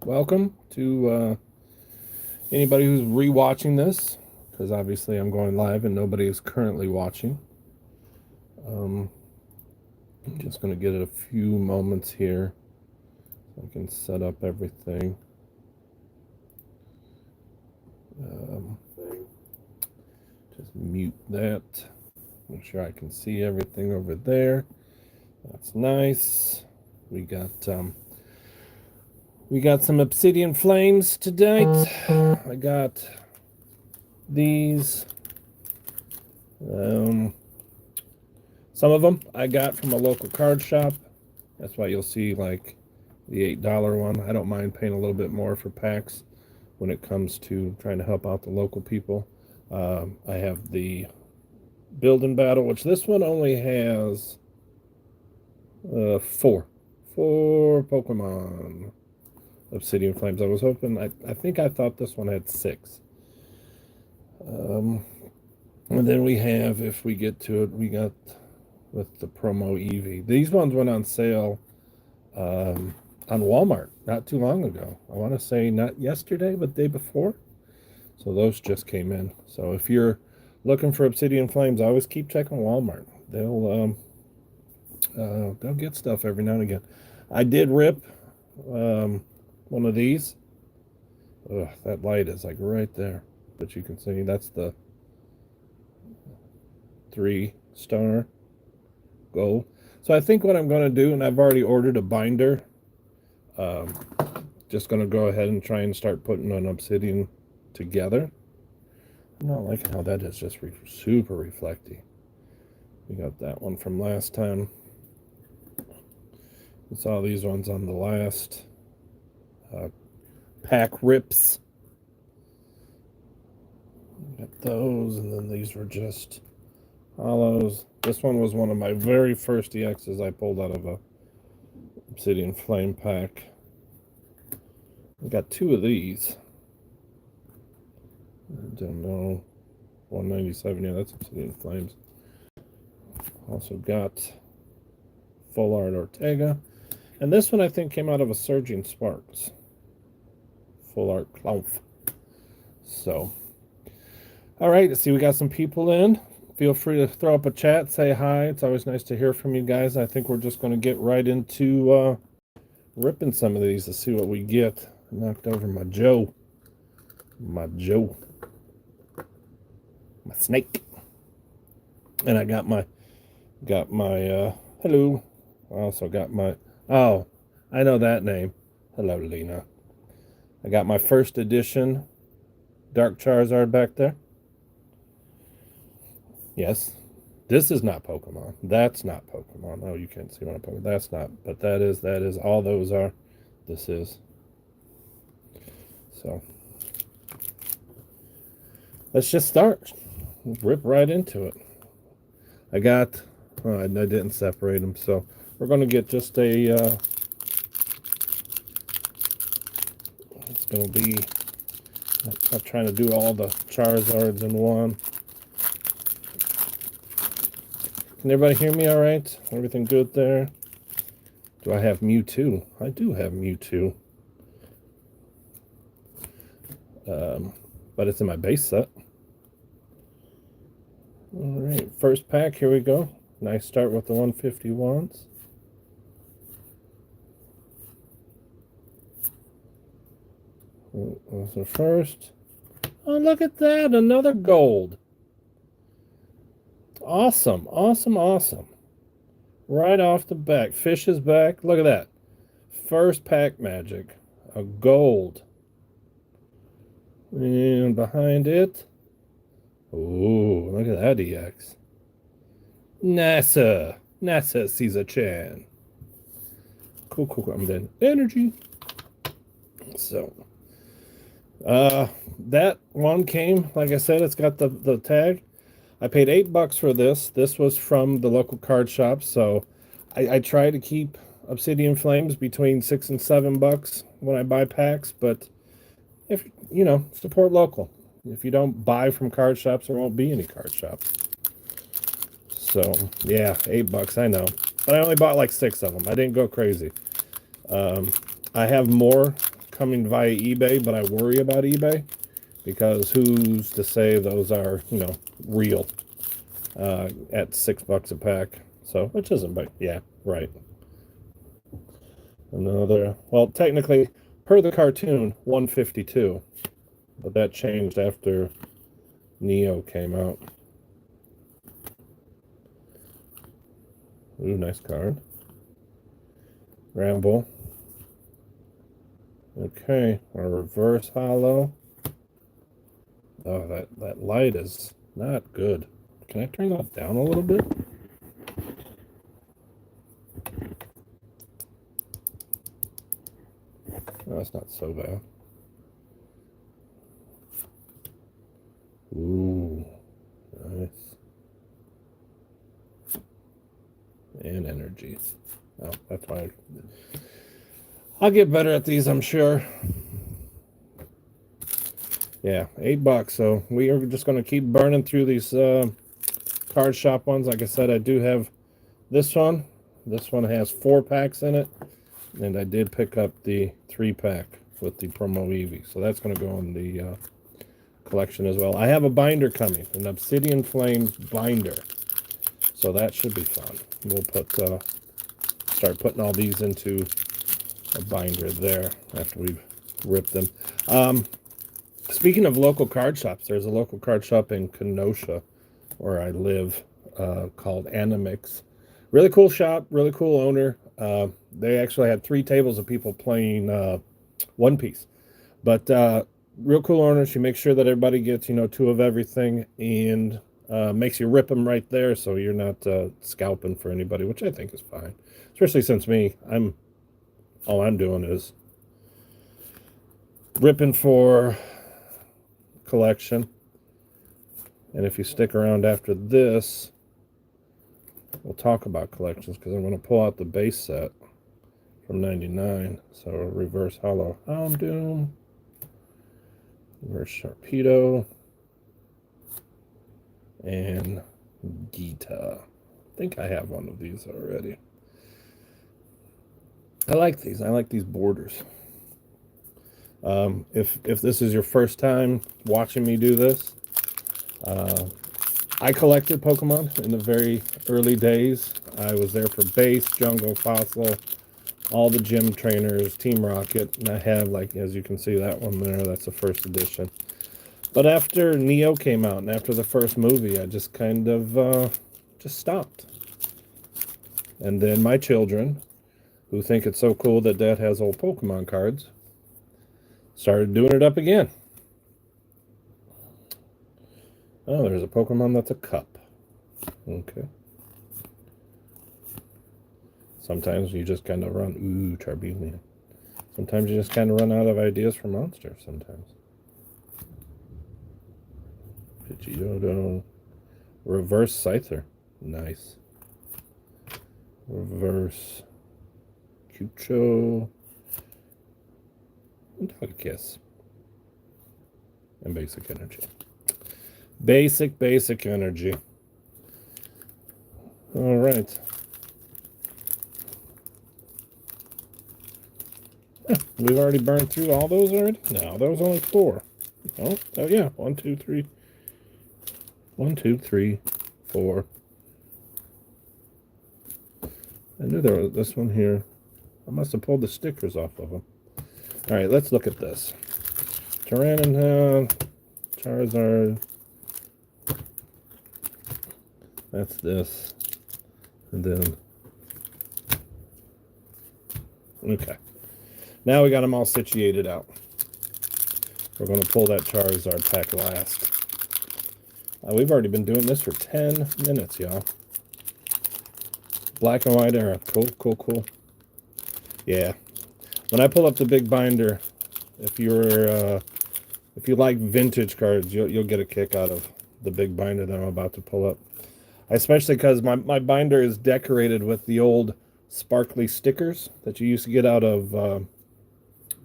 welcome to anybody who's rewatching this, because obviously I'm going live and nobody is currently watching. I'm just going to get a few moments here so I can set up everything. Just mute that. Make sure I can see everything over there. That's nice. We got some Obsidian Flames tonight. I got these. Some of them I got from a local card shop. That's why you'll see like the $8 one. I don't mind paying a little bit more for packs when it comes to trying to help out the local people. I have the Build and Battle, which this one only has four Pokemon Obsidian Flames. I was hoping, I thought this one had six. And then we have, if we get to it, we got with the promo Eevee. These ones went on sale on Walmart not too long ago. I want to say not yesterday, but the day before. So those just came in. So if you're looking for Obsidian Flames, I always keep checking Walmart. They'll get stuff every now and again. I did rip one of these. Ugh, that light is like right there, but you can see that's the 3-star gold. So I think what I'm going to do, and I've already ordered a binder, just going to go ahead and try and start putting an Obsidian together. I'm not liking how that is just super reflecty. We got that one from last time. We saw these ones on the last pack rips. Got those, and then these were just hollows. This one was one of my very first EXs I pulled out of a Obsidian Flame pack. I got two of these. I don't know. 197, yeah, that's Obsidian Flames. Also got Full Art Ortega. And this one I think came out of a Surging Sparks. Full Art Clownf. So, all right, let's see, we got some people in. Feel free to throw up a chat, say hi. It's always nice to hear from you guys. I think we're just going to get right into ripping some of these to see what we get. I knocked over my Joe. My snake. And I got my hello. I also got my, oh, I know that name. Hello, Lena. I got my first edition Dark Charizard back there. Yes, this is not Pokemon. That's not Pokemon. Oh, you can't see what I'm Pokemon. That's not, but that is. All those are. This is. So, let's just start. Rip right into it. I got, I didn't separate them, so we're going to get just a, it's going to be, I'm not trying to do all the Charizards in one. Can everybody hear me all right? Everything good there? Do I have Mewtwo? I do have Mewtwo. But it's in my base set. All right, first pack, here we go. Nice start with the 151s. That's the first. Oh, look at that, another gold. Awesome. Right off the back. Fish is back. Look at that. First pack magic. A gold. And behind it. Ooh, look at that EX. NASA Caesar-chan. Cool. I'm done. Energy. So, that one came, like I said, it's got the tag. I paid $8 for this. This was from the local card shop, so I try to keep Obsidian Flames between $6 and $7 when I buy packs, but if support local. If you don't buy from card shops, there won't be any card shops. So yeah, $8, I know, but I only bought like 6 of them. I didn't go crazy. I have more coming via eBay, but I worry about eBay because who's to say those are, real at $6 a pack? So, which isn't, but yeah, right. Another, well, technically, per the cartoon, 152, but that changed after Neo came out. Ooh, nice card. Ramble. Okay, a reverse hollow. Oh, that light is not good. Can I turn that down a little bit? Oh, that's not so bad. Ooh, nice. And energy. Oh, that's fine. I'll get better at these, I'm sure. Yeah, $8. So we are just going to keep burning through these card shop ones. Like I said, I do have this one. This one has 4 packs in it. And I did pick up the 3-pack with the promo Eevee. So that's going to go in the collection as well. I have a binder coming, an Obsidian Flames binder. So that should be fun. We'll start putting all these into a binder there after we've ripped them. Speaking of local card shops, there's a local card shop in Kenosha where I live called Animix. Really cool shop, really cool owner. They actually had 3 tables of people playing One Piece. But real cool owner. She makes sure that everybody gets, 2 of everything, and makes you rip them right there so you're not scalping for anybody, which I think is fine. Especially since all I'm doing is ripping for collection. And if you stick around after this, we'll talk about collections because I'm going to pull out the base set from 99. So reverse hollow Houndoom, reverse Sharpedo, and Gita. I think I have one of these already. I like these. I like these borders. If this is your first time watching me do this, I collected Pokemon in the very early days. I was there for Base, Jungle, Fossil, all the gym trainers, Team Rocket, and I have, like, as you can see, that one there, that's the first edition. But after Neo came out and after the first movie, I just kind of just stopped. And then my children, who think it's so cool that Dad has old Pokemon cards, started doing it up again. Oh, there's a Pokemon that's a cup. Okay. Sometimes you just kind of run. Ooh, Charmeleon. Sometimes you just kind of run out of ideas for monsters sometimes. Pidgeotto. Reverse Scyther. Nice. Reverse Cucho. And Togekiss. And Basic Energy. Basic energy. All right. We've already burned through all those already? No, that was only 4. Oh yeah. 1, 2, 3. 1, 2, 3, 4. I knew there was this one here. I must have pulled the stickers off of them. All right, let's look at this. Tyranitar, Charizard. That's this. And then... Okay. Now we got them all situated out. We're going to pull that Charizard pack last. We've already been doing this for 10 minutes, y'all. Black and white era. Cool. Yeah. When I pull up the big binder, if you like vintage cards, you'll get a kick out of the big binder that I'm about to pull up. Especially because my binder is decorated with the old sparkly stickers that you used to get out of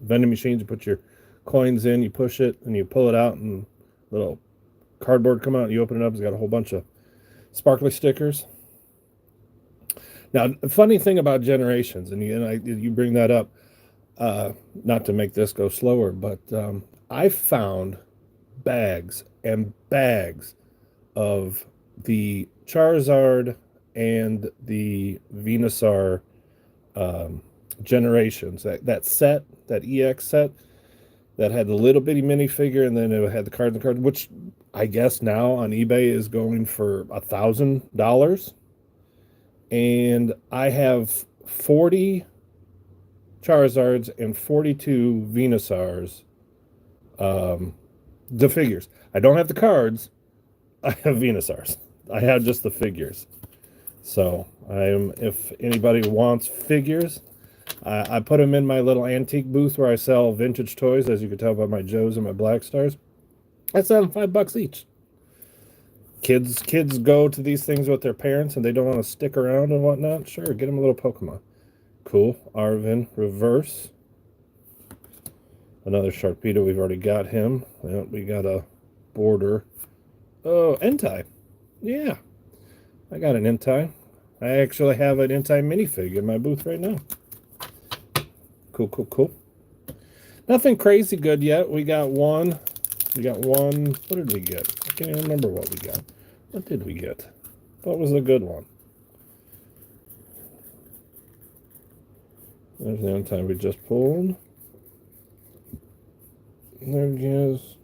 vending machines. You put your coins in, you push it, and you pull it out, and little cardboard come out, and you open it up, it's got a whole bunch of sparkly stickers. Now, the funny thing about generations, and you bring that up, Not to make this go slower, but I found bags and bags of the Charizard and the Venusaur generations. That set, that EX set, that had the little bitty minifigure, and then it had the card and the card, which I guess now on eBay is going for $1,000. And I have 40 Charizards and 42 Venusaurs. The figures. I don't have the cards. I have Venusaurs. I have just the figures. So if anybody wants figures, I put them in my little antique booth where I sell vintage toys, as you can tell by my Joes and my Black Stars. I sell them $5 each. Kids go to these things with their parents and they don't want to stick around and whatnot. Sure, get them a little Pokemon. Cool. Arvin reverse. Another Sharpedo. We've already got him. We got a border. Oh, Entei. Yeah. I got an Entei. I actually have an Entei minifig in my booth right now. Cool, cool, cool. Nothing crazy good yet. We got one. What did we get? I can't even remember what we got. What did we get? What was a good one? There's the Entei we just pulled. There he is.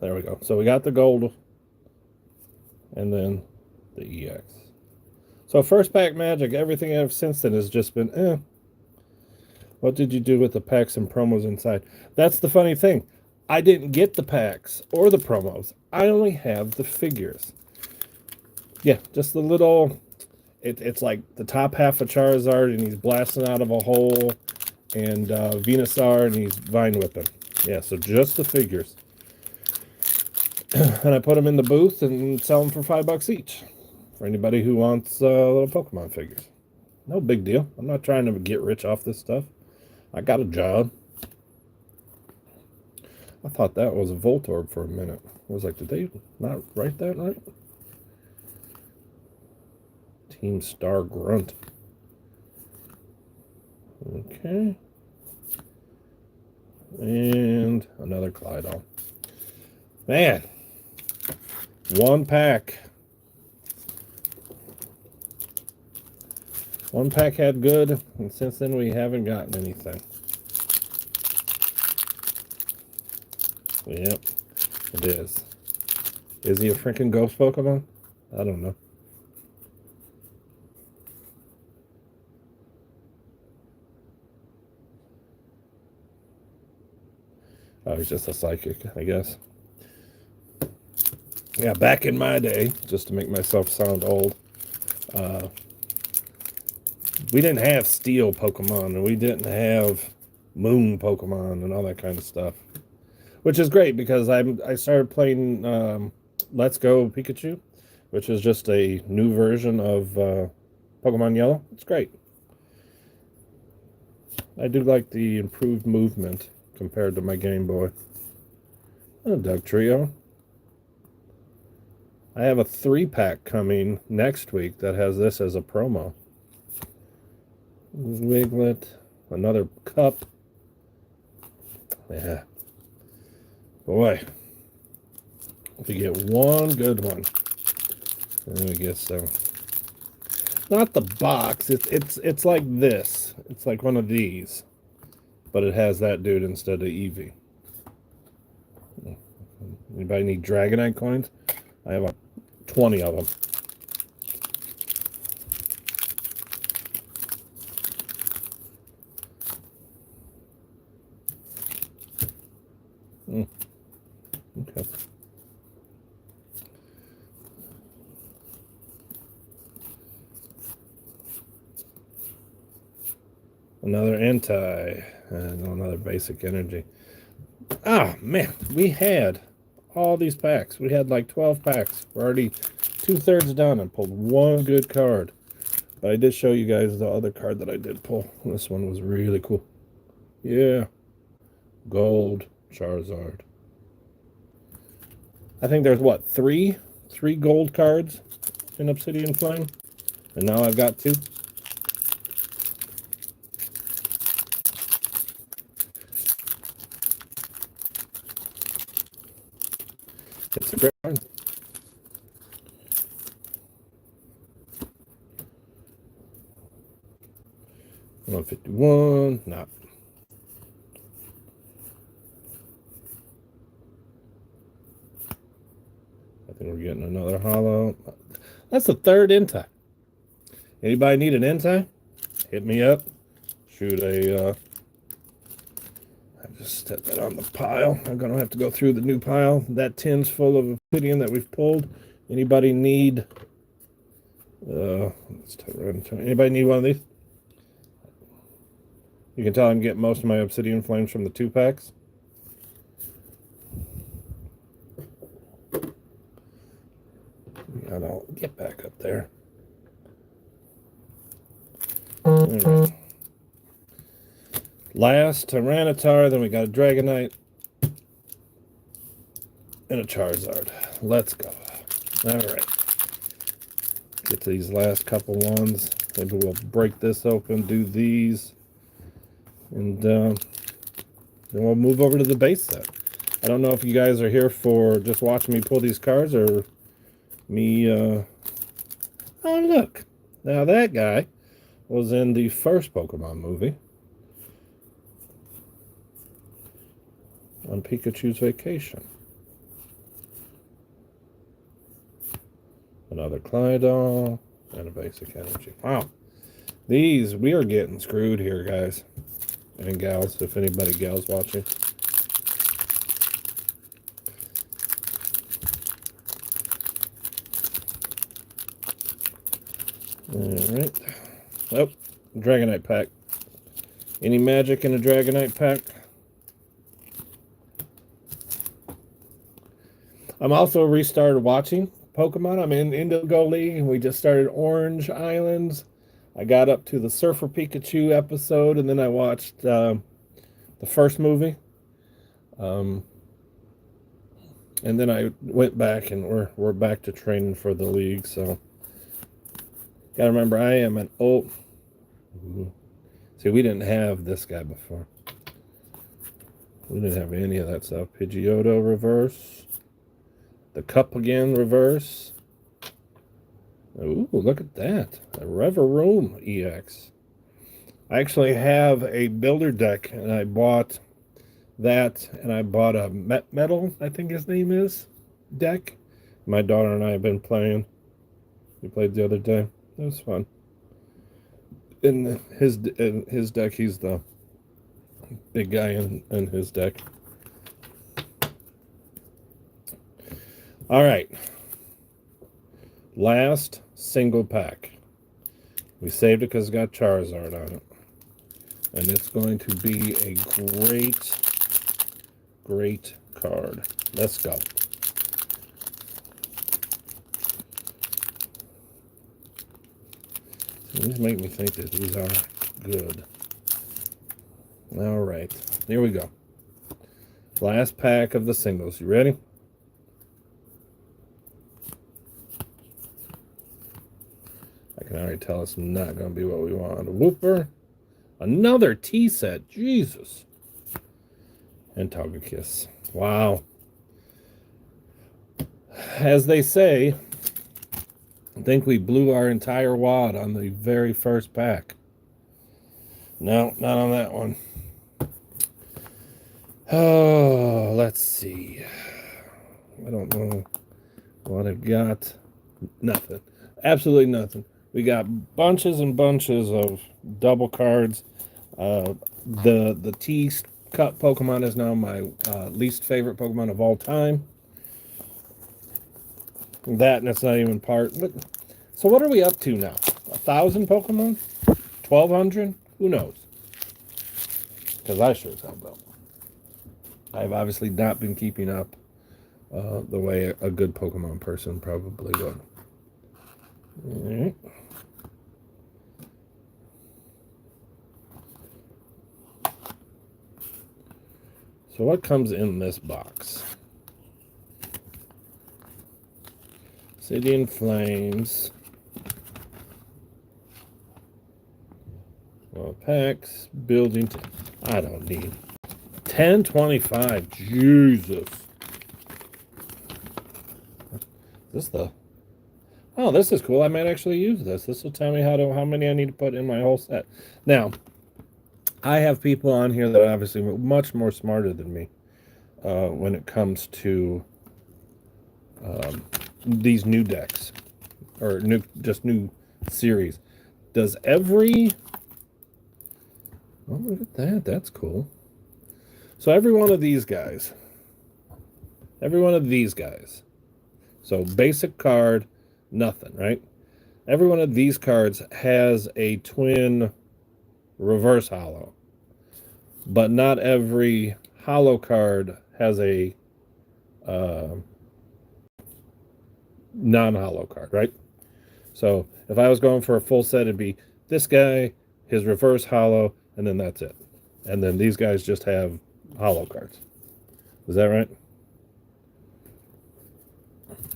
There we go. So we got the gold and then the EX. So first pack magic, everything ever since then has just been, What did you do with the packs and promos inside? That's the funny thing. I didn't get the packs or the promos. I only have the figures. Yeah, just the little, it's like the top half of Charizard and he's blasting out of a hole, and Venusaur and he's vine whipping. Yeah, so just the figures. And I put them in the booth and sell them for $5 each for anybody who wants little Pokemon figures. No big deal. I'm not trying to get rich off this stuff. I got a job. I thought that was a Voltorb for a minute. I was like, did they not write that right? Team Star Grunt. Okay. And another Clydol. Man. One pack. One pack had good, and since then we haven't gotten anything. Yep, it is. Is he a freaking ghost Pokemon? I don't know. Oh, he's just a psychic, I guess. Yeah, back in my day, just to make myself sound old, we didn't have Steel Pokemon, and we didn't have Moon Pokemon, and all that kind of stuff. Which is great, because I started playing Let's Go Pikachu, which is just a new version of Pokemon Yellow. It's great. I do like the improved movement compared to my Game Boy. Oh, Doug Trio. I have a 3-pack coming next week that has this as a promo. Wiglet, another cup. Yeah. Boy. If we get one good one, then we get some. Not the box. It's like this. It's like one of these, but it has that dude instead of Eevee. Anybody need Dragonite coins? I have 20 of them. Okay. Another Entei and another basic energy. Ah, man, we had all these packs. We had like 12 packs. We're already 2/3 done and pulled one good card. But I did show you guys the other card that I did pull. This one was really cool. Yeah. Gold Charizard. I think there's what, three gold cards in Obsidian Flame, and now I've got 2. It's a great card. 151. No. I think we're getting another holo. That's the 3rd Entei. Anybody need an Entei? Hit me up. Shoot a. I just set that on the pile. I'm gonna have to go through the new pile. That tin's full of obsidian that we've pulled. Anybody need? Anybody need one of these? You can tell I'm getting most of my Obsidian Flames from the 2-packs. And I'll get back up there. All right. Last Tyranitar, then we got a Dragonite and a Charizard. Let's go. All right. Get to these last couple ones. Maybe we'll break this open, do these, and then we'll move over to the base set. I don't know if you guys are here for just watching me pull these cards or me. Oh, look. Now that guy was in the first Pokemon movie on Pikachu's Vacation. Another Clydol and a basic energy. Wow. These, we are getting screwed here, guys and gals, if anybody gals watching. Alright. Oh, Dragonite pack. Any magic in a Dragonite pack? I'm also restarted watching Pokemon. I'm in Indigo League, and we just started Orange Islands. I got up to the Surfer Pikachu episode, and then I watched the first movie. And then I went back, and we're back to training for the league. So, gotta remember, I am an old. See, we didn't have this guy before. We didn't have any of that stuff. Pidgeotto reverse. The Cup again reverse. Ooh, look at that. A Reverum EX. I actually have a builder deck, and I bought that, and I bought a Metal, I think his name is, deck. My daughter and I have been playing. We played the other day. It was fun. In his deck, he's the big guy in his deck. All right. Last single pack. We saved it because it's got Charizard on it. And it's going to be a great card. Let's go. These make me think that these are good. All right. Here we go. Last pack of the singles. You ready? I can already tell it's not going to be what we want. Whooper. Another tea set. Jesus. And Togekiss. Wow. As they say, I think we blew our entire wad on the very first pack. No, not on that one. Oh, let's see. I don't know what I've got. Nothing. Absolutely nothing. We got bunches and bunches of double cards. The Teacup Pokemon is now my least favorite Pokemon of all time. That, and it's not even part. But, so what are we up to now? 1,000 Pokemon? 1,200? Who knows? Because I sure as hell don't. I've obviously not been keeping up the way a good Pokemon person probably would. All right. So what comes in this box? Obsidian Flames. Well, packs, building. I don't need 1025. Jesus. This the. Oh, this is cool. I might actually use this. This will tell me how many I need to put in my whole set. Now, I have people on here that are obviously much more smarter than me when it comes to these new decks or just new series. Does every... Oh, look at that. That's cool. So every one of these guys, so basic card, nothing, right? Every one of these cards has a twin reverse hollow, but not every hollow card has a non-hollow card, right? So if I was going for a full set, it'd be this guy, his reverse hollow, and then that's it. And then these guys just have hollow cards. Is that right?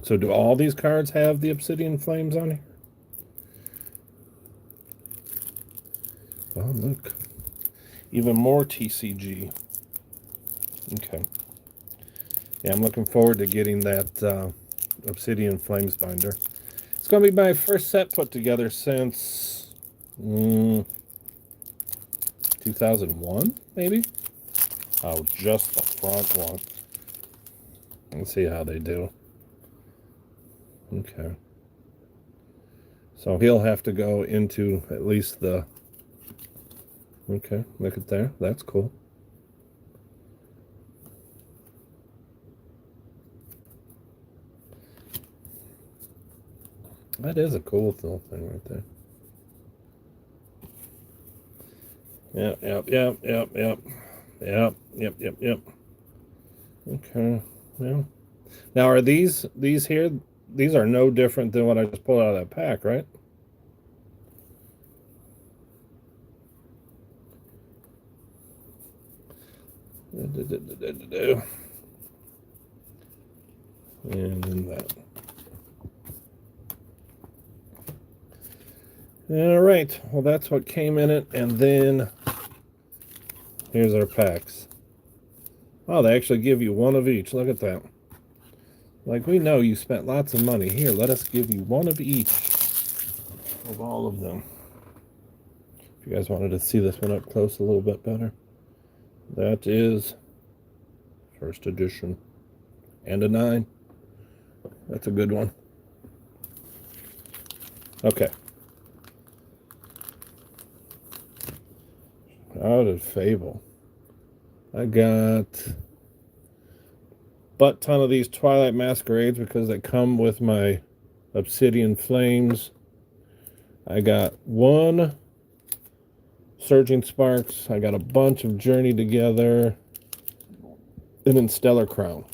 So do all these cards have the Obsidian Flames on here? Oh, look. Even more TCG. Okay. Yeah, I'm looking forward to getting that Obsidian Flames binder. It's going to be my first set put together since 2001, maybe? Oh, just the front one. Let's see how they do. Okay. So he'll have to go into at least the... Okay, look at there. That's cool. That is a cool little thing right there. Yep. Okay, yeah. Now, are these here? These are no different than what I just pulled out of that pack, right? And then that. All right. Well, that's what came in it, and then here's our packs. Oh, they actually give you one of each. Look at that. Like, we know you spent lots of money. Here, let us give you one of each of all of them. If you guys wanted to see this one up close a little bit better. That is first edition. And a 9. That's a good one. Okay. Out of Fable. I got butt ton of these Twilight Masquerades because they come with my Obsidian Flames. I got one Surging Sparks. I got a bunch of Journey Together. And then Stellar Crown.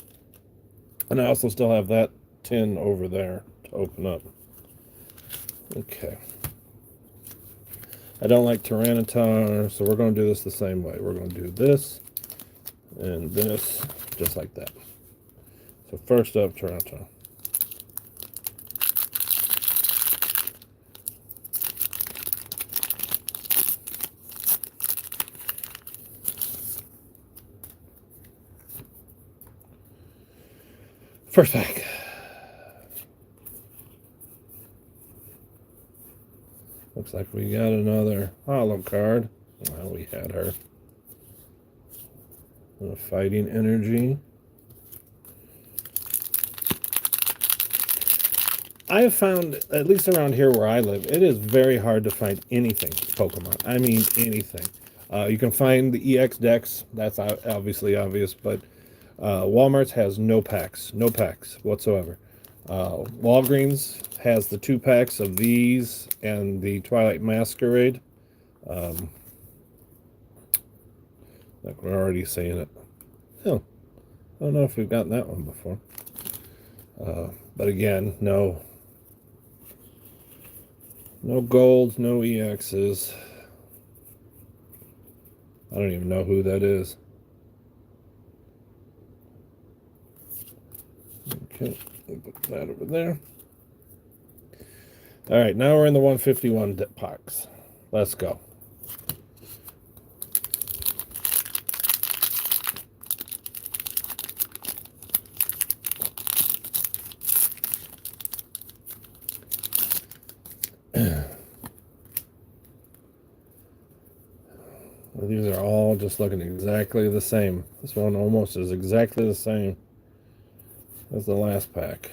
And I also still have that tin over there to open up. Okay. I don't like Tyranitar, so we're going to do this the same way. We're going to do this and this, just like that. So first up, Tyranitar. First pack. Looks like we got another hollow card. Well, we had her. A Fighting Energy. I have found, at least around here where I live, it is very hard to find anything Pokemon. I mean anything. You can find the EX decks. That's obviously obvious, but Walmart's has no packs whatsoever. Walgreens has the 2 packs of these and the Twilight Masquerade. Like we're already saying it. Oh, I don't know if we've gotten that one before. But again, no golds, no EXs. I don't even know who that is. Okay, we'll put that over there. All right, now we're in the 151 packs. Let's go. Well, these are all just looking exactly the same. This one almost is exactly the same as the last pack.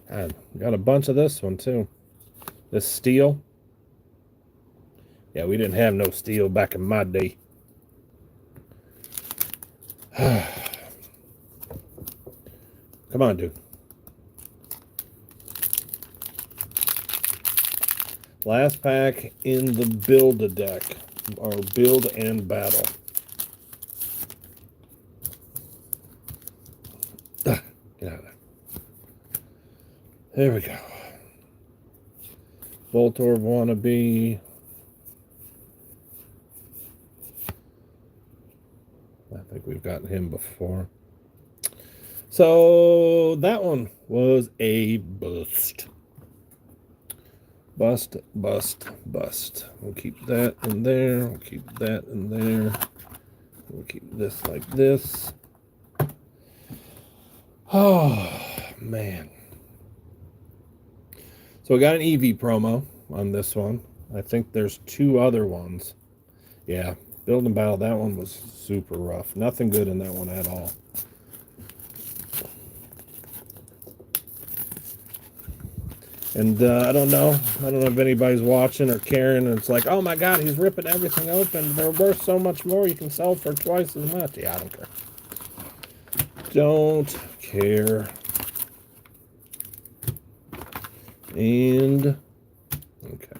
God, got a bunch of this one too. This steel. Yeah, we didn't have no steel back in my day. Come on, dude. Last pack in the Build-A-Deck, or Build and Battle. Get out of there. There we go. Voltorb wannabe. I think we've gotten him before. So that one was a bust. Bust, bust, bust. We'll keep that in there. We'll keep that in there. We'll keep this like this. Oh, man. So we got an EV promo on this one. I think there's 2 other ones. Yeah, Build and Battle, that one was super rough. Nothing good in that one at all. And I don't know if anybody's watching or caring, and it's like, oh my God, he's ripping everything open. They're worth so much more. You can sell for twice as much. Yeah, I don't care. Don't care. And, okay.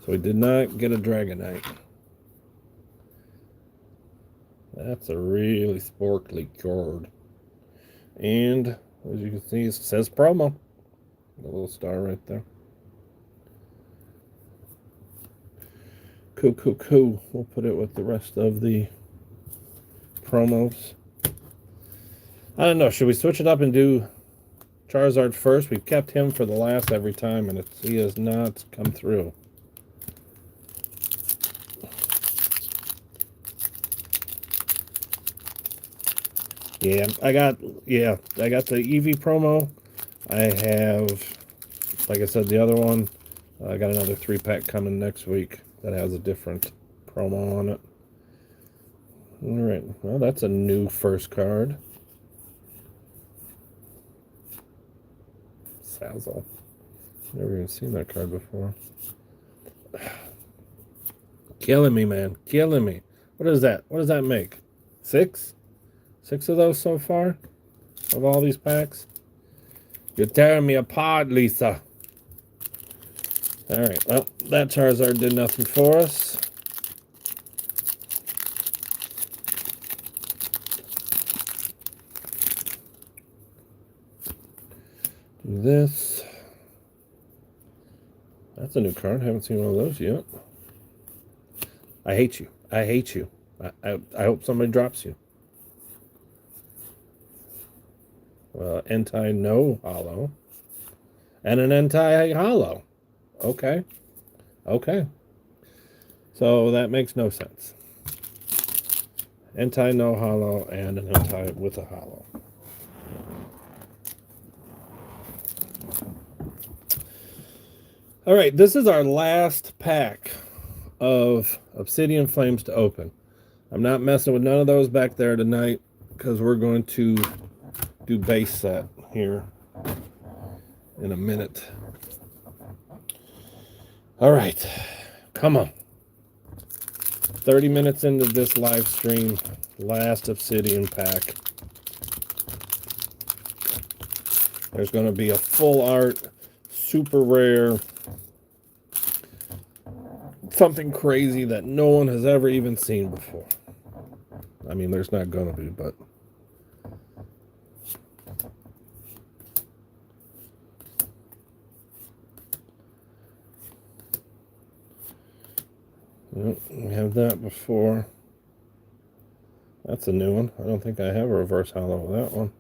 So we did not get a Dragonite. That's a really sparkly card. And, as you can see, it says promo. A little star right there. Cool. We'll put it with the rest of the promos. I don't know. Should we switch it up and do Charizard first? We've kept him for the last every time, and he has not come through. Yeah, I got the EV promo. I have, like I said, the other one. I got another 3-pack coming next week that has a different promo on it. All right. Well, that's a new first card. Sazzle. Never even seen that card before. Killing me, man. Killing me. What is that? What does that make? 6? 6 of those so far? Of all these packs? You're tearing me apart, Lisa. Alright, well, that Charizard did nothing for us. Do this. That's a new card. Haven't seen one of those yet. I hate you. I hate you. I hope somebody drops you. Entei no hollow. And an Entei hollow. Okay. So that makes no sense. Entei no hollow and an Entei with a hollow. All right, this is our last pack of Obsidian Flames to open. I'm not messing with none of those back there tonight because we're going to do base set here in a minute. All right, come on. 30 minutes into this live stream, last Obsidian pack. There's going to be a full art, super rare, something crazy that no one has ever even seen before. I mean, there's not going to be, but... Yep, we have that before. That's a new one. I don't think I have a reverse hollow with that one.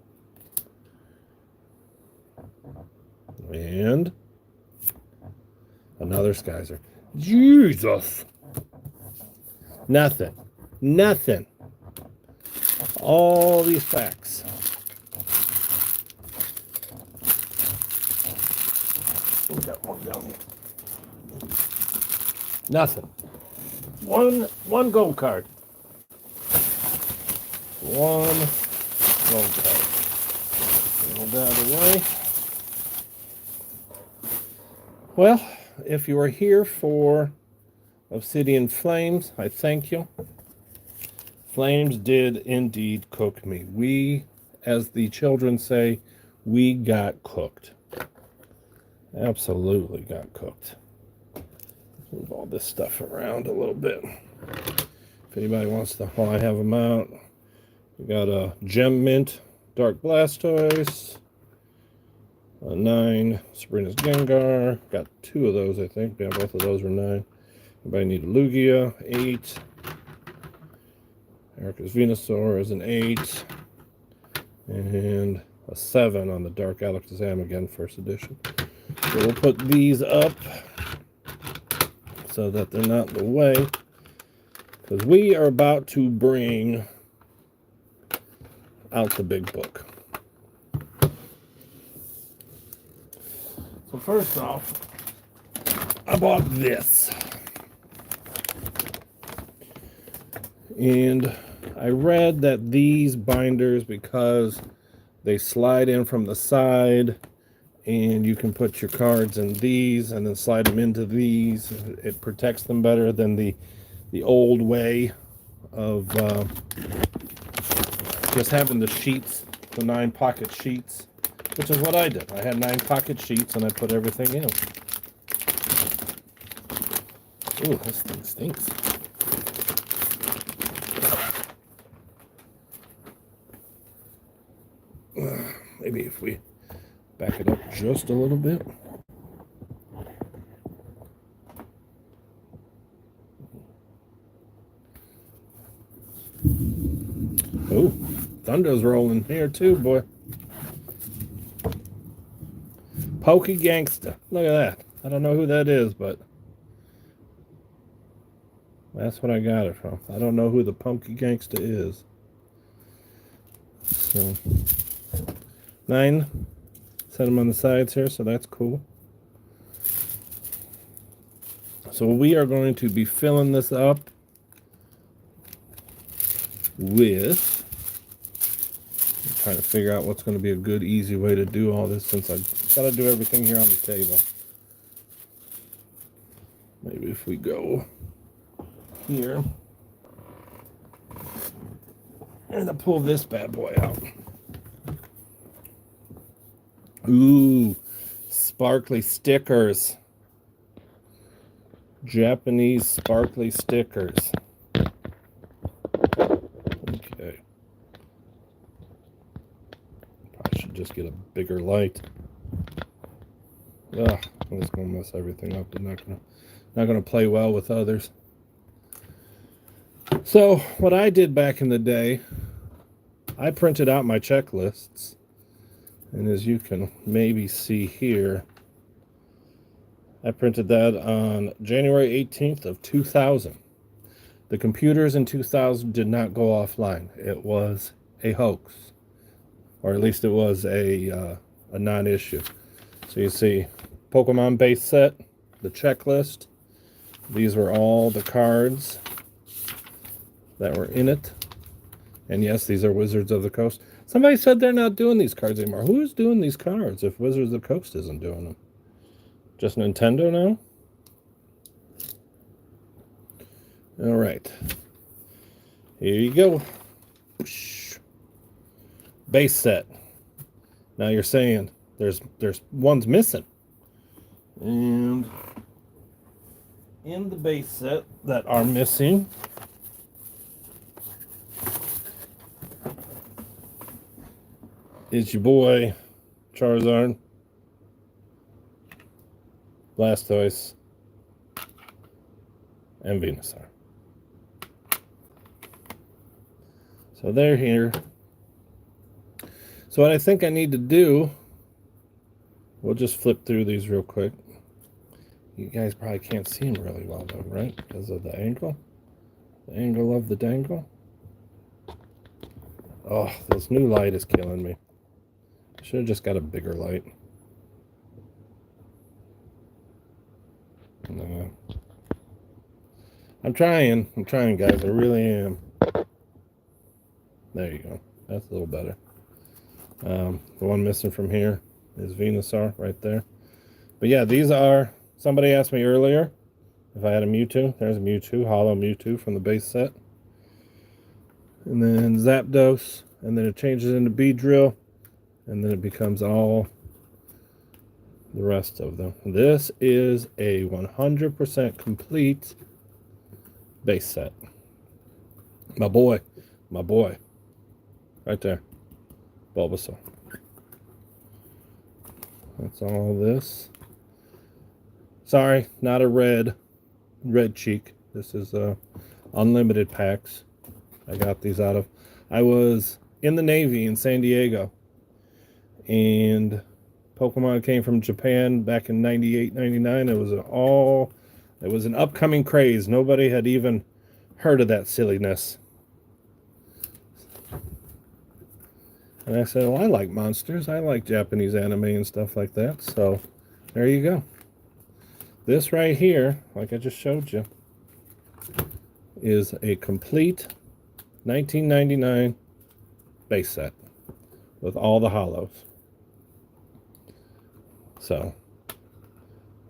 And Another Skyzer. Jesus. Nothing. Nothing. All these facts. We got one down here. Nothing. One gold card. One gold card. Roll that away. Well, if you are here for Obsidian Flames, I thank you. Flames did indeed cook me. We, as the children say, we got cooked. Absolutely got cooked. Move all this stuff around a little bit. If anybody wants to, while I have them out, we got a Gem Mint Dark Blastoise, a 9 Sabrina's Gengar. Got 2 of those, I think. Yeah, both of those were 9. Anybody need a Lugia? 8. Erica's Venusaur is an 8. And a 7 on the Dark Alakazam again, first edition. So we'll put these up so that they're not in the way, because we are about to bring out the big book. So first off, I bought this. And I read that these binders, because they slide in from the side, and you can put your cards in these and then slide them into these. It protects them better than the old way of just having the sheets, the 9 pocket sheets, which is what I did. I had 9 pocket sheets and I put everything in. Ooh, this thing stinks. Maybe if we back it up just a little bit. Oh, thunder's rolling here too, boy. Pokey Gangsta. Look at that. I don't know who that is, but that's what I got it from. I don't know who the Pokey Gangsta is. So 9. Set them on the sides here, so that's cool. So we are going to be filling this up with, I'm trying to figure out what's going to be a good, easy way to do all this, since I've got to do everything here on the table. Maybe if we go here, and I pull this bad boy out. Ooh, sparkly stickers. Japanese sparkly stickers. Okay. Probably should just get a bigger light. Ugh, I'm just gonna mess everything up. I'm not gonna play well with others. So what I did back in the day, I printed out my checklists. And as you can maybe see here, I printed that on January 18th of 2000. The computers in 2000 did not go offline. It was a hoax, or at least it was a non-issue. So you see, Pokemon base set, the checklist. These were all the cards that were in it. And yes, these are Wizards of the Coast. Somebody said they're not doing these cards anymore. Who is doing these cards if Wizards of the Coast isn't doing them? Just Nintendo now? All right. Here you go. Base set. Now you're saying there's one's missing. And in the base set that are missing, is your boy Charizard, Blastoise, and Venusaur. So they're here. So what I think I need to do, we'll just flip through these real quick, You guys probably can't see him really well though, right? Because of the angle. The angle of the dangle. Oh, this new light is killing me. Should have just got a bigger light. No. I'm trying, guys. I really am. There you go. That's a little better. The one missing from here is Venusaur right there. But yeah, these are... Somebody asked me earlier if I had a Mewtwo. There's a Mewtwo, Hollow Mewtwo from the base set. And then Zapdos. And then it changes into Beedrill. And then it becomes all the rest of them. This is a 100% complete base set. My boy. Right there. Bulbasaur. That's all this. Sorry, not a red cheek. This is unlimited packs. I got these out of... I was in the Navy in San Diego. And Pokemon came from Japan back in 98, 99. It was an upcoming craze. Nobody had even heard of that silliness. And I said, well, I like monsters. I like Japanese anime and stuff like that. So there you go. This right here, like I just showed you, is a complete 1999 base set with all the hollows. So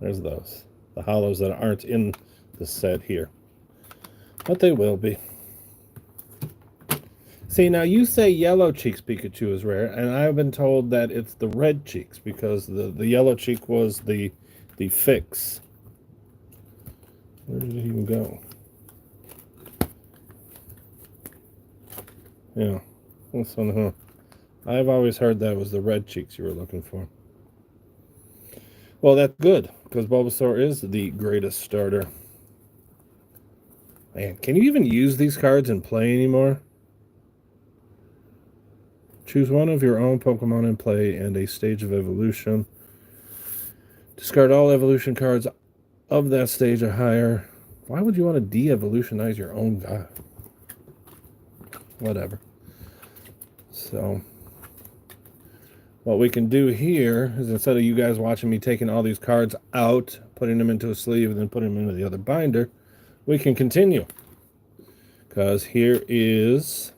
there's those. The hollows that aren't in the set here. But they will be. See, now you say Yellow Cheeks Pikachu is rare, and I've been told that it's the Red Cheeks because the Yellow Cheek was the fix. Where did it even go? Yeah, this one, huh? I've always heard that was the Red Cheeks you were looking for. Well, that's good, because Bulbasaur is the greatest starter. Man, can you even use these cards in play anymore? Choose one of your own Pokemon in play and a stage of evolution. Discard all evolution cards of that stage or higher. Why would you want to de-evolutionize your own guy? Whatever. So, what we can do here is, instead of you guys watching me taking all these cards out, putting them into a sleeve, and then putting them into the other binder, we can continue. Because here is...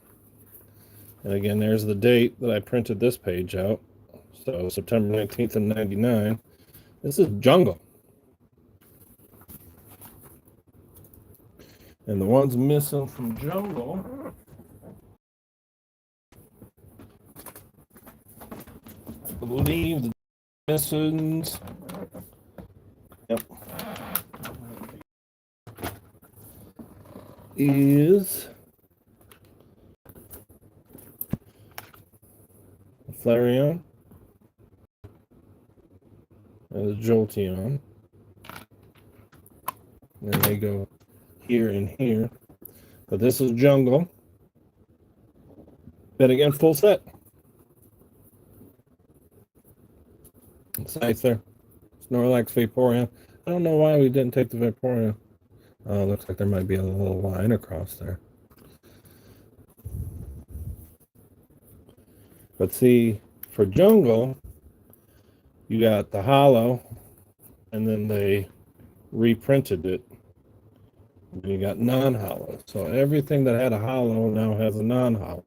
And again, there's the date that I printed this page out. So September 19th of 99. This is Jungle. And the ones missing from Jungle, I believe the missing... Yep. Is... Flareon, and the Jolteon, and they go here and here. But this is Jungle. Then again, full set. It's nice there. Snorlax, Vaporeon. I don't know why we didn't take the Vaporeon. Looks like there might be a little line across there. But see, for Jungle, you got the hollow, and then they reprinted it. And you got non-hollow. So everything that had a hollow now has a non-hollow.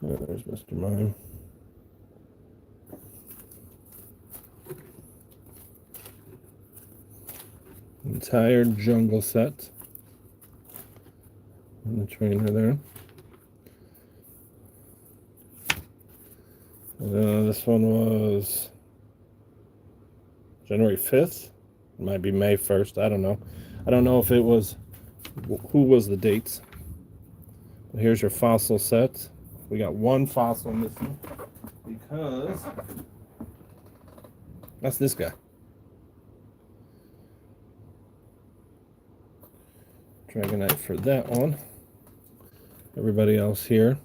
There's Mr. Mime. Entire Jungle set. And the trainer there. This one was January 5th. It might be May 1st. I don't know. I don't know if it was... Who was the dates? But here's your fossil set. We got one fossil missing because that's this guy. Dragonite for that one. Everybody else here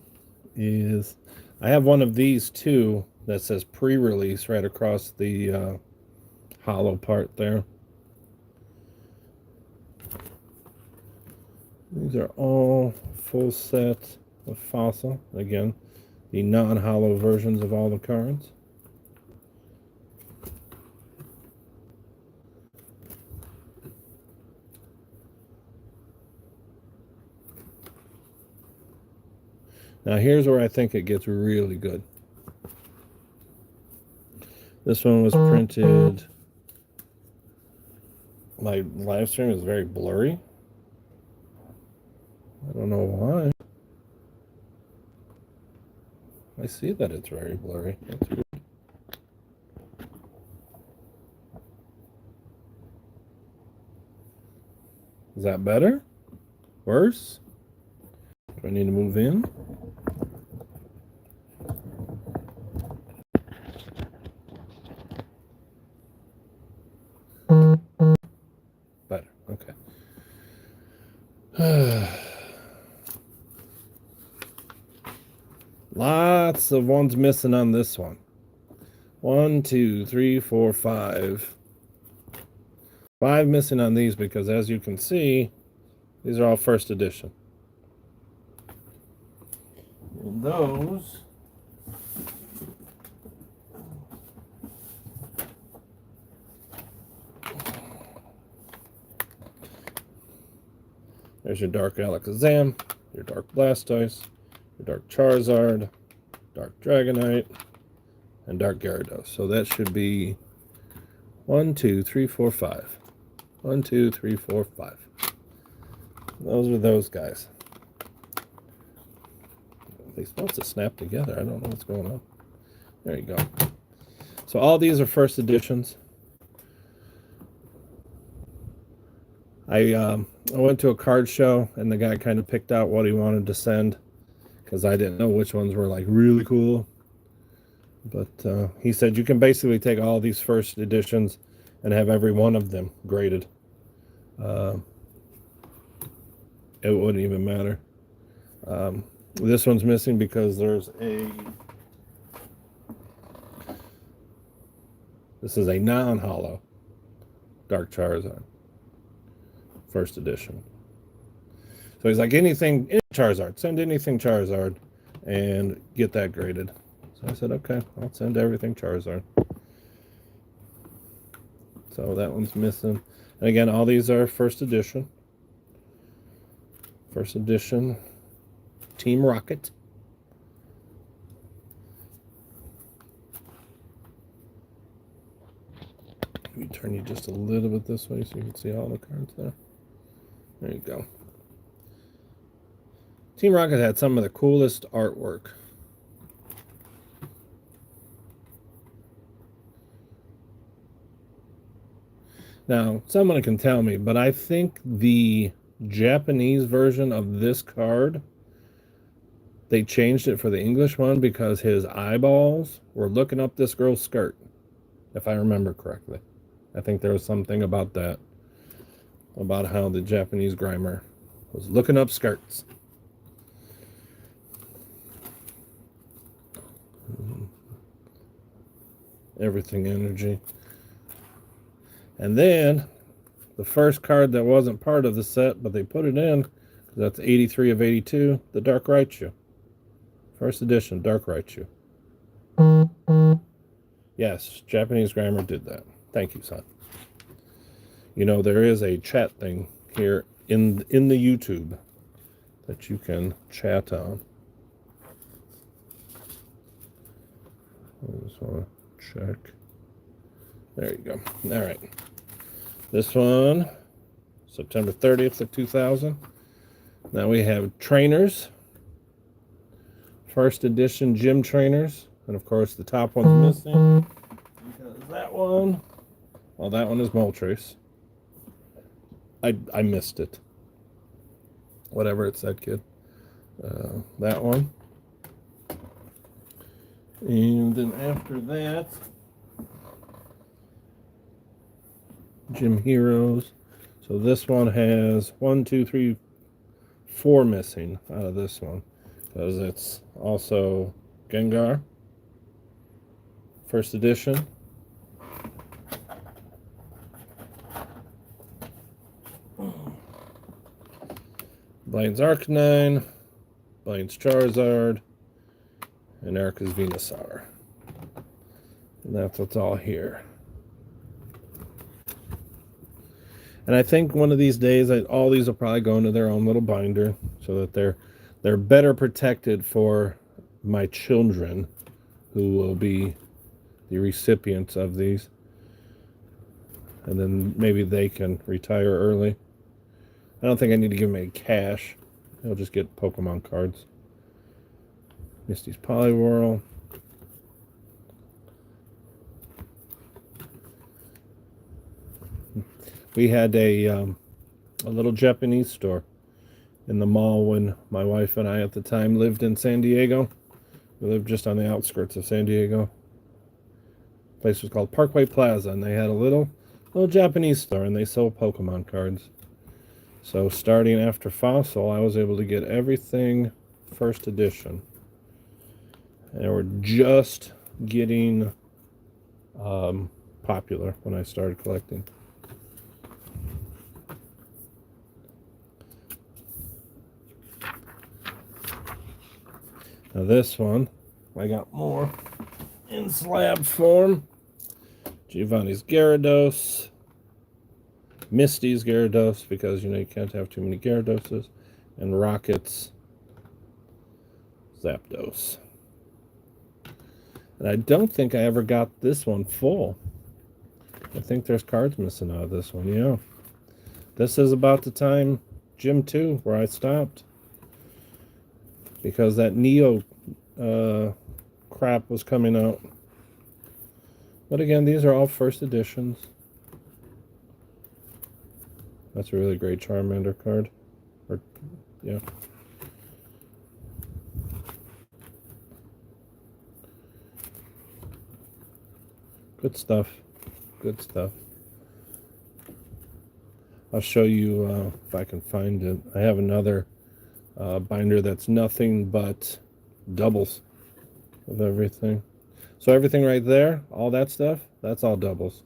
is, I have one of these too that says pre-release right across the hollow part there. These are all full set of Fossil. Again, the non-hollow versions of all the cards. Now here's where I think it gets really good. This one was printed. My live stream is very blurry. I don't know why. I see that it's very blurry. That's weird. Is that better? Worse? Do I need to move in? Better. Okay. Lots of ones missing on this one. 1, 2, 3, 4, 5. 5 missing on these because, as you can see, these are all first edition. And those there's your Dark Alakazam, your Dark Blastoise, your Dark Charizard, Dark Dragonite, and Dark Gyarados. So that should be 1, 2, 3, 4, 5. 1, 2, 3, 4, 5. Those are those guys. They're supposed to snap together. I don't know what's going on. There you go. So all these are first editions. I went to a card show, and the guy kind of picked out what he wanted to send because I didn't know which ones were like really cool. But he said you can basically take all these first editions and have every one of them graded. It wouldn't even matter. This one's missing because this is a non-hollow Dark Charizard. First edition. So he's like, any Charizard, send anything Charizard and get that graded. So I said, okay, I'll send everything Charizard. So that one's missing. And again, all these are first edition. First edition Team Rocket. Let me turn you just a little bit this way so you can see all the cards there. There you go. Team Rocket had some of the coolest artwork. Now, someone can tell me, but I think the Japanese version of this card, they changed it for the English one because his eyeballs were looking up this girl's skirt, if I remember correctly. I think there was something about that, about how the Japanese Grimer was looking up skirts. Everything energy. And then the first card that wasn't part of the set, but they put it in, because that's 83 of 82, the Dark Raichu. First edition, Dark Raichu. Yes, Japanese Grimer did that. Thank you, son. You know, there is a chat thing here in the YouTube that you can chat on. I just want to check. There you go. All right. This one, September 30th of 2000. Now we have trainers. First edition gym trainers. And of course the top one's missing. Because that one, well, that one is Moltres. I missed it. Whatever it said, kid. That one. And then after that, Gym Heroes. So this one has 1, 2, 3, 4 missing out of this one. because it's also Gengar, first edition. Blaine's Arcanine, Blaine's Charizard, and Erica's Venusaur. And that's what's all here. And I think one of these days, all these will probably go into their own little binder so that they're better protected for my children who will be the recipients of these. And then maybe they can retire early. I don't think I need to give them any cash. They'll just get Pokemon cards. Misty's Poliwhirl. We had a little Japanese store in the mall when my wife and I at the time lived in San Diego. We lived just on the outskirts of San Diego. The place was called Parkway Plaza, and they had a little Japanese store, and they sold Pokemon cards. So starting after Fossil, I was able to get everything first edition. And they were just getting popular when I started collecting. Now this one, I got more in slab form. Giovanni's Gyarados. Misty's Gyarados, because you can't have too many Gyaradoses. And Rocket's Zapdos. And I don't think I ever got this one full. I think there's cards missing out of this one, yeah. This is about the time Gym 2 where I stopped. Because that Neo crap was coming out. But again, these are all first editions. That's a really great Charmander card. Yeah. Good stuff. Good stuff. I'll show you if I can find it. I have another binder that's nothing but doubles of everything. So everything right there, all that stuff, that's all doubles.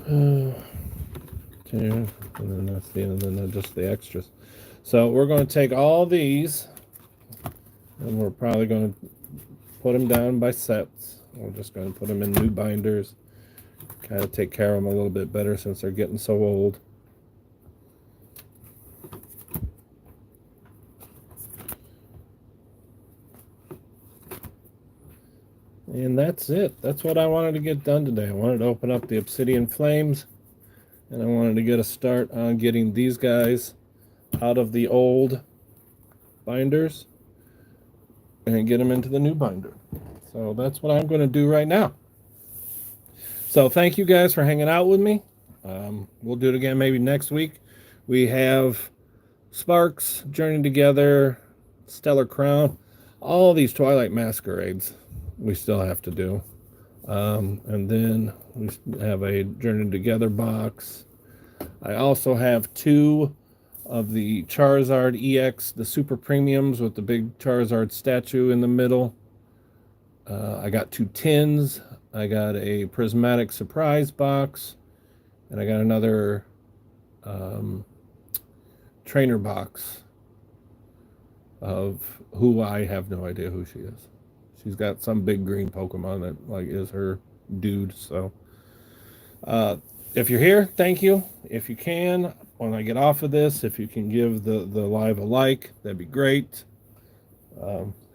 And then that's the end, and then just the extras. So we're going to take all these, and we're probably going to put them down by sets. We're just going to put them in new binders. Kind of take care of them a little bit better since they're getting so old. And that's it. That's what I wanted to get done today. I wanted to open up the Obsidian Flames, and I wanted to get a start on getting these guys out of the old binders and get them into the new binder. So that's what I'm going to do right now. So thank you guys for hanging out with me. We'll do it again maybe next week. We have Sparks, Journey Together, Stellar Crown, all these Twilight Masquerades we still have to do. And then we have a Journey Together box. I also have 2 of the Charizard EX, the Super Premiums with the big Charizard statue in the middle. I got 2 tins. I got a Prismatic Surprise box. And I got another trainer box of who I have no idea who she is. She's got some big green Pokemon that is her dude. So if you're here, thank you. If you can, when I get off of this, if you can give the live a like, that'd be great.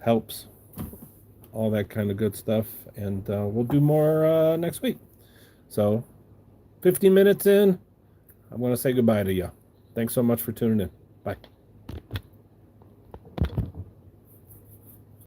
Helps. All that kind of good stuff. And we'll do more next week. So 15 minutes in, I'm going to say goodbye to you. Thanks so much for tuning in. Bye.